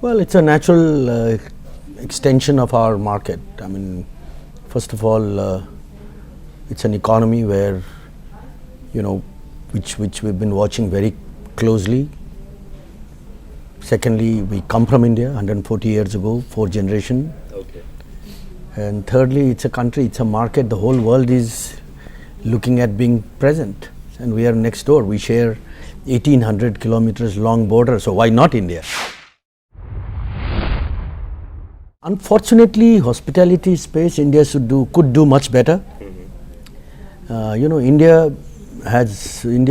Well, it's a natural extension of our market. I mean, first of all, it's an economy where, which we've been watching very closely. Secondly, we come from India 140 years ago, 4th generation. Okay. And thirdly, it's a country, it's a market, the whole world is looking at being present. And we are next door. We share 1800 kilometers long border, so why not India? Unfortunately, hospitality space, India could do much better. India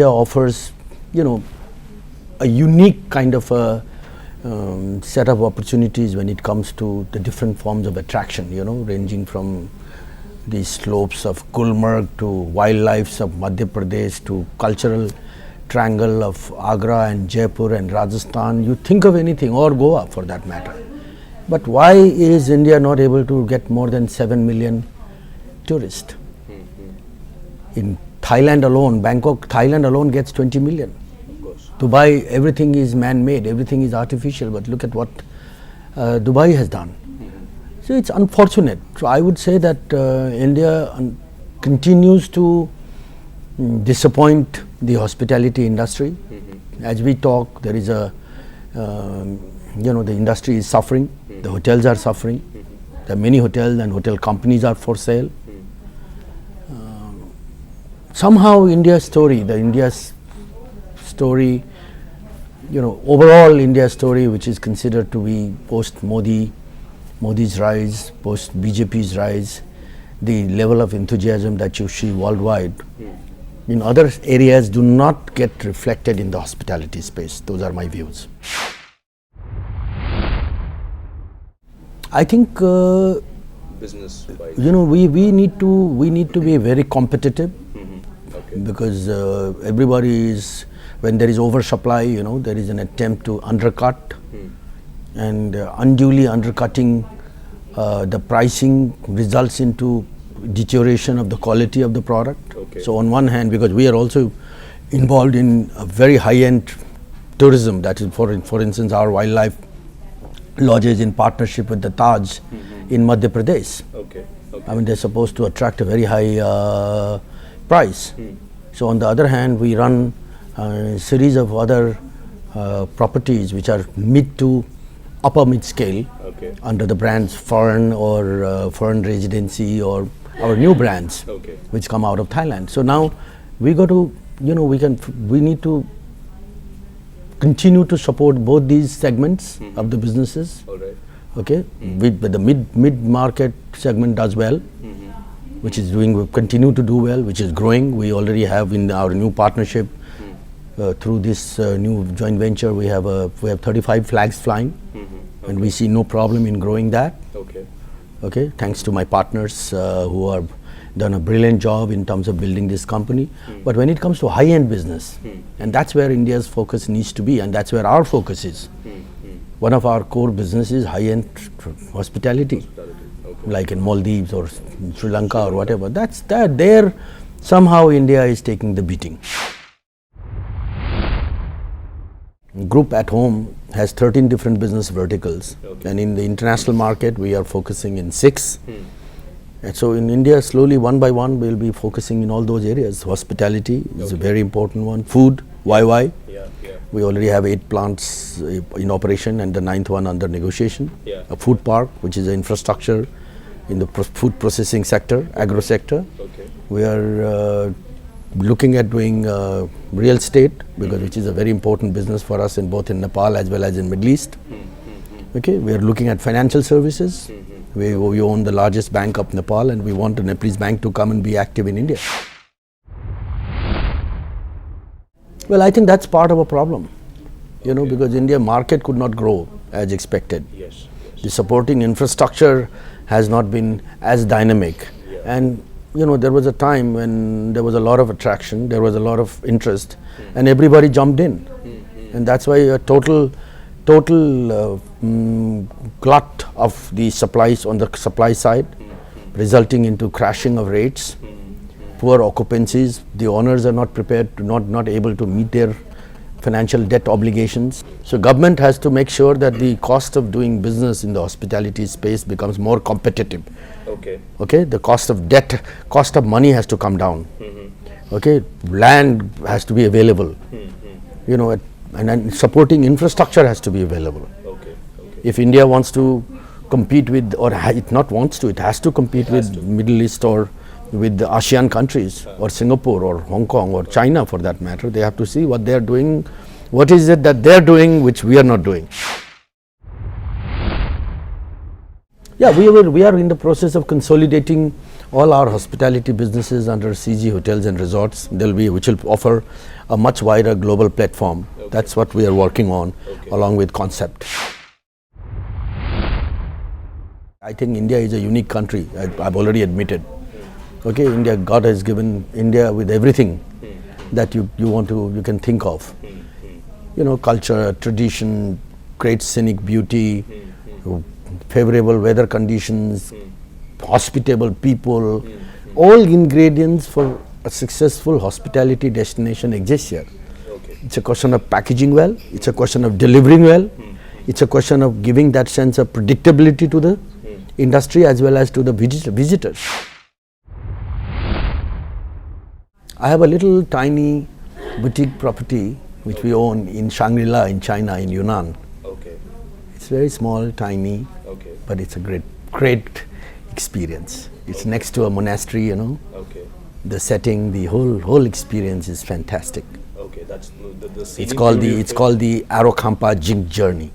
offers, a unique kind of a set of opportunities when it comes to the different forms of attraction, ranging from the slopes of Gulmarg to wildlife of Madhya Pradesh to cultural triangle of Agra and Jaipur and Rajasthan. You think of anything, or Goa for that matter. But why is India not able to get more than 7 million tourists? In Thailand alone, Bangkok, Thailand alone gets 20 million. Dubai, everything is man-made, everything is artificial, but look at what Dubai has done. So it's unfortunate. So I would say that India continues to disappoint the hospitality industry. As we talk, there is the industry is suffering, the hotels are suffering, there are many hotels and hotel companies are for sale. Somehow India's story, overall India's story, which is considered to be post-Modi's rise, post-BJP's rise, the level of enthusiasm that you see worldwide, in other areas do not get reflected in the hospitality space. Those are my views. I think business-wise, we need to be very competitive. Okay. Because everybody is, when there is oversupply, there is an attempt to undercut, and unduly undercutting the pricing results into deterioration of the quality of the product. Okay. So on one hand, because we are also involved in a very high-end tourism, that is for instance our wildlife lodges in partnership with the Taj in Madhya Pradesh. Okay. I mean, they're supposed to attract a very high price. So on the other hand, we run a series of other properties which are mid to upper mid scale, under the brands Ferm or Ferm Residency or our new brands, which come out of Thailand. So now we got to, we need to continue to support both these segments of the businesses. All right. Okay, but the mid market segment does well, which is continue to do well, which is growing. We already have in our new partnership through this new joint venture, we have 35 flags flying, and we see no problem in growing that. Okay, thanks to my partners who have done a brilliant job in terms of building this company. But when it comes to high-end business, and that's where India's focus needs to be, and that's where our focus is. One of our core businesses is high-end hospitality. Like in Maldives or Sri Lanka or whatever. There somehow India is taking the beating. Group at home has 13 different business verticals, and in the international market we are focusing in 6. And so in India, slowly one by one we'll be focusing in all those areas. Hospitality is a very important one. Food, YY. We already have 8 plants in operation and the 9th one under negotiation. A food park, which is an infrastructure in the food processing sector, agro sector. We are looking at doing real estate, which is a very important business for us in both in Nepal as well as in Middle East. Okay, we are looking at financial services. We own the largest bank of Nepal, and we want the Nepalese bank to come and be active in India. Well, I think that's part of a problem, because India market could not grow as expected. The supporting infrastructure has not been as dynamic. And there was a time when there was a lot of attraction, there was a lot of interest, and everybody jumped in. And that's why a total glut of the supplies on the supply side, resulting into crashing of rates, poor occupancies. The owners are not prepared to not able to meet their financial debt obligations. So government has to make sure that the cost of doing business in the hospitality space becomes more competitive. Okay. Okay, the cost of debt, cost of money has to come down. Okay, land has to be available. You know, and then supporting infrastructure has to be available. Okay. Okay. If India wants to compete with, or it not wants to, it has to compete with Middle East or with the ASEAN countries or Singapore or Hong Kong or China for that matter, they have to see what they are doing, what is it that they are doing which we are not doing. Yeah, we are in the process of consolidating all our hospitality businesses under CG Hotels and Resorts. Which will offer a much wider global platform. Okay. That's what we are working on, along with Concept. I think India is a unique country. I've already admitted. Okay, India, God has given India with everything that you can think of. You know, culture, tradition, great scenic beauty, favorable weather conditions, hospitable people, all ingredients for a successful hospitality destination exist here. Okay. It's a question of packaging well, it's a question of delivering well, it's a question of giving that sense of predictability to the industry as well as to the visitors. I have a little tiny boutique property which we own in Shangri-La in China, in Yunnan. Okay. It's very small, tiny, Okay. but it's a great experience. It's next to a monastery, you know. Okay. The setting, the whole experience is fantastic. Okay. That's the It's called the Arokampa Jing Journey.